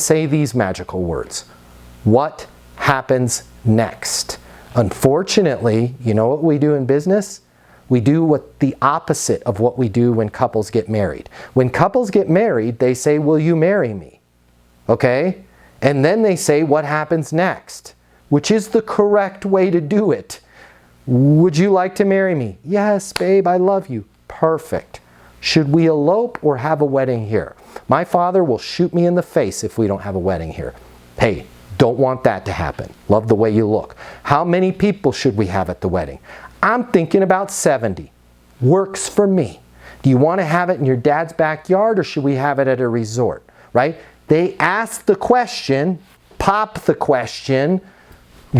say these magical words. What happens next? Unfortunately, you know what we do in business? We do the opposite of what we do when couples get married. When couples get married, they say, will you marry me? Okay? And then they say, what happens next? Which is the correct way to do it. Would you like to marry me? Yes, babe, I love you. Perfect. Should we elope or have a wedding here? My father will shoot me in the face if we don't have a wedding here. Hey, don't want that to happen. Love the way you look. How many people should we have at the wedding? I'm thinking about 70. Works for me. Do you want to have it in your dad's backyard or should we have it at a resort? Right? They ask the question, pop the question,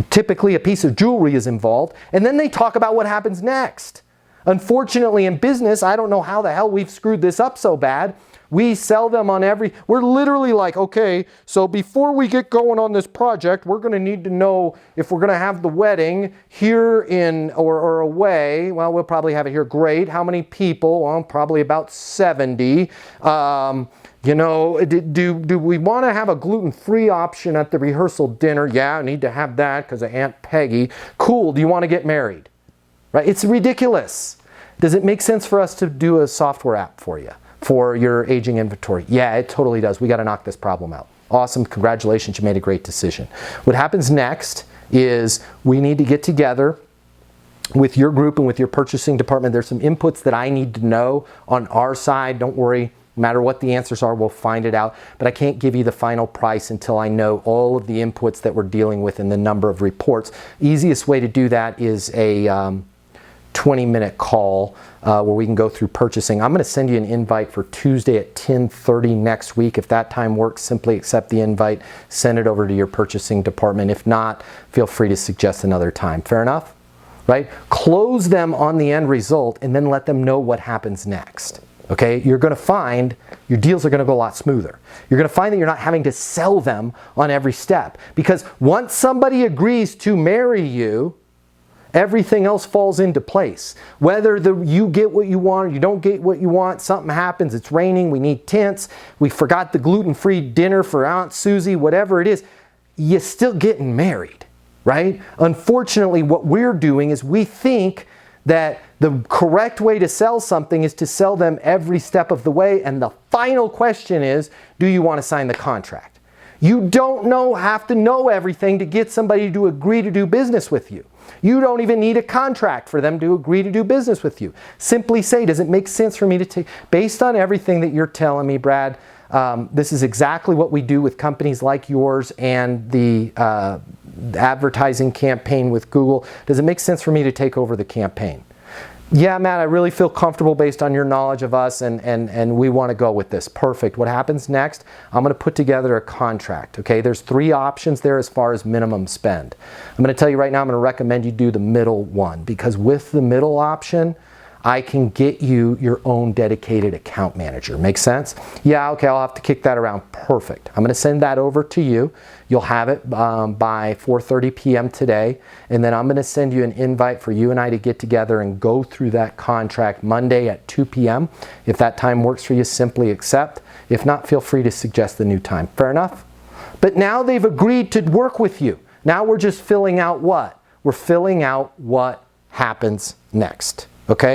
typically a piece of jewelry is involved, and then they talk about what happens next. Unfortunately in business, I don't know how the hell we've screwed this up so bad. We sell them on we're literally like, okay, so before we get going on this project, we're going to need to know if we're going to have the wedding here or away. Well, we'll probably have it here. Great. How many people? Well, probably about 70. You know, do we want to have a gluten-free option at the rehearsal dinner? Yeah, I need to have that because of Aunt Peggy. Cool. Do you want to get married? Right? It's ridiculous. Does it make sense for us to do a software app for you for your aging inventory? Yeah, it totally does. We got to knock this problem out. Awesome. Congratulations. You made a great decision. What happens next is we need to get together with your group and with your purchasing department. There's some inputs that I need to know on our side. Don't worry. No matter what the answers are, we'll find it out. But I can't give you the final price until I know all of the inputs that we're dealing with and the number of reports. Easiest way to do that is a 20-minute call where we can go through purchasing. I'm going to send you an invite for Tuesday at 10:30 next week. If that time works, simply accept the invite, send it over to your purchasing department. If not, feel free to suggest another time. Fair enough? Right? Close them on the end result and then let them know what happens next. Okay? You're going to find your deals are going to go a lot smoother. You're going to find that you're not having to sell them on every step. Because once somebody agrees to marry you, everything else falls into place. Whether you get what you want or you don't get what you want, something happens, it's raining, we need tents, we forgot the gluten-free dinner for Aunt Susie, whatever it is, you're still getting married, right? Unfortunately, what we're doing is we think that the correct way to sell something is to sell them every step of the way, and the final question is, do you want to sign the contract? You don't have to know everything to get somebody to agree to do business with you. You don't even need a contract for them to agree to do business with you. Simply say, does it make sense for me to take, based on everything that you're telling me, Brad, this is exactly what we do with companies like yours and the advertising campaign with Google. Does it make sense for me to take over the campaign? Yeah, Matt, I really feel comfortable based on your knowledge of us and we want to go with this. Perfect. What happens next? I'm going to put together a contract. Okay, there's 3 options there as far as minimum spend. I'm going to tell you right now, I'm going to recommend you do the middle one because with the middle option, I can get you your own dedicated account manager. Make sense? Yeah, okay, I'll have to kick that around. Perfect. I'm going to send that over to you. You'll have it by 4:30 p.m. today, and then I'm going to send you an invite for you and I to get together and go through that contract Monday at 2 p.m. If that time works for you, simply accept. If not, feel free to suggest the new time. Fair enough? But now they've agreed to work with you. Now we're just filling out what? We're filling out what happens next. Okay?